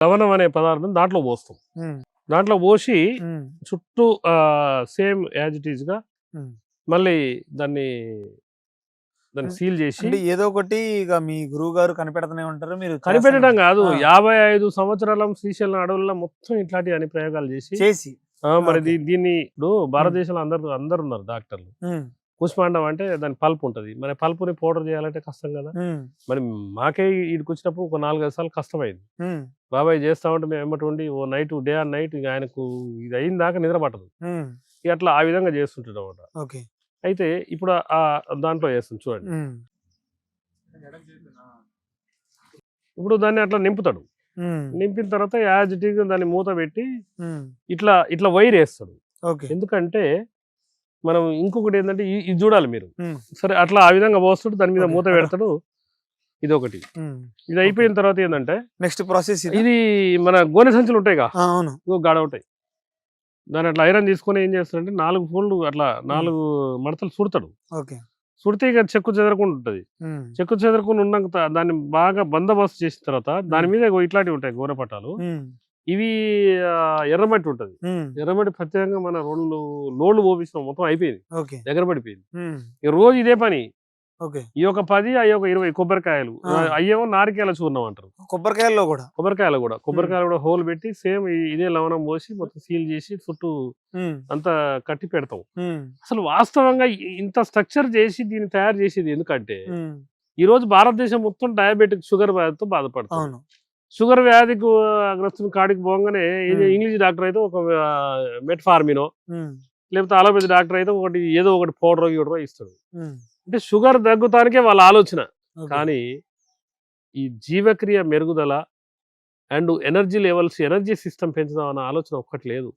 లవణం అనే పదార్థం దాంట్లో పోస్తాం. హ్మ్. దాంట్లో పోసి హ్మ్. చుట్టూ సేమ్ యాజ్ ఇట్ ఈస్‌గా హ్మ్. మళ్ళీ దాన్ని సీల్ చేసి అంటే ఏదో ఒకటి ఇక మీ గురువుగారు కనిపెడుతూనే ఉంటారు. మీరు చేస్తూనే కనిపెట్టడం ఉంటారు. కాదు. ఆ! 55 సంవత్సరాల శ్రీశైలం అడవుల్లో మొత్తం ఇట్లాంటి అని ప్రయోగాలు చేసి చేసి. మరి ఓకే. దీన్ని ఇప్పుడు హ్మ్. భారతదేశంలో అందరున్నారు డాక్టర్లు. హ్మ్. కూష్మాండం అంటే దాని పల్ప్ ఉంటది. మరి పల్పుని పౌడర్ చేయాలంటే కష్టం కదా! హ్మ్. మరి మాకే ఈడికొచ్చినప్పుడు ఒక 4, 5 సార్లు కష్టమైంది. హ్మ్. బాబాయ్ చేస్తా ఉంటే మేము ఎమ్మటి ఉండి ఓ నైట్ డే అండ్ నైట్ ఇగ ఆయనకు ఇది అయిన దాకా నిద్ర పట్టదు. హ్మ్. ఇగ అట్లా ఆ విధంగా చేస్తుంటాడన్నమాట. ఓకే. అయితే ఇప్పుడు దాంట్లో చేస్తుంది చూడండి. హ్మ్. ఇప్పుడు దాన్ని అట్లా నింపుతాడు. హ్మ్. నింపిన తర్వాత యాజ్ ఇట్ ఈస్‌గా దాన్ని మూత పెట్టి హ్మ్. ఇట్లా వైరేస్తాడు. ఓకే. ఎందుకంటే మనం ఇంకొకటేందంటే ఇది జూడాలి మీరు. హ్మ్. సరే అట్లా ఆ విధంగా పోస్తాడు. దాని మీద ఓకే. మూత అటు. పెడతాడు. ఇదొకటి. హ్మ్. ఇది ఓకే. అయిపోయిన తర్వాత ఏందంటే, నెక్స్ట్ ప్రాసెస్ ఇదా? ఇది మన గోనె సంచులుంటాయిగా, ఆ! అవును. ఇగో గాడుంటాయి. దాన్ని అట్లా ఐరన్ తీసుకొని ఏం చేస్తాడంటే 4 ఫోల్డ్‌లు అట్లా హ్మ్. 4 మడతలు సుడతాడు. ఓకే. సుడితే ఇక చెక్కు చెదరకుండా ఉంటది. హ్మ్. చెక్కు చెదరకుండా ఉన్నాక దాన్ని బాగా బందోబస్తు చేసిన తర్వాత దాని హ్మ్. మీద ఇగో ఇట్లాంటివి ఉంటాయి గోనె పట్టాలు. హ్మ్. ఇవి ఎర్రమట్టి ఉంటది. హ్మ్. ఎర్రమట్టి ప్రత్యేకంగా మన 2 లోడ్లు పోపిచ్చినాం. మొత్తం అయిపోయింది. ఓకే. దగ్గర పడిపోయింది. హ్మ్. ఇక రోజు ఇదే పని. ఓకే. ఈ ఒక 10, అయ్యి ఒక 20 కొబ్బరికాయలు. ఆ! అయ్యేమో నారికేల చూర్ణం అంటారు. కొబ్బరికాయల్లో గూడా. కొబ్బరికాయలు గూడా. హ్మ్. కొబ్బరికాయలు గూడా హోల్ పెట్టి సేమ్ ఇదే లవణం పోసి మొత్తం సీల్ చేసి చుట్టూ హ్మ్. అంతా కట్టి పెడతాం. హ్మ్. అసలు వాస్తవంగా ఇంత స్ట్రక్చర్ చేసి దీన్ని తయారు చేసేది ఎందుకంటే, హ్మ్. ఈరోజు భారతదేశం మొత్తం డయాబెటిక్ షుగర్ వ్యాధితో బాధపడుతుంది. అవును. షుగర్ వ్యాధికి గ్రస్తుని కాడికి పోంగానే హ్మ్. ఇంగ్లీష్ డాక్టర్ అయితే ఒక మెట్ఫార్మినో, హ్మ్. లేకపోతే అలోపతి డాక్టర్ అయితే ఏదో ఒకటి పౌడరో, గిౌడరో ఇస్తాడు. హ్మ్. అంటే షుగర్ తగ్గుతానికే వాళ్ళ ఆలోచన. ఓకే. కానీ ఈ జీవక్రియ మెరుగుదల and energy levels, energy system పెంచుదాం అన్న ఆలోచన ఒక్కటి లేదు.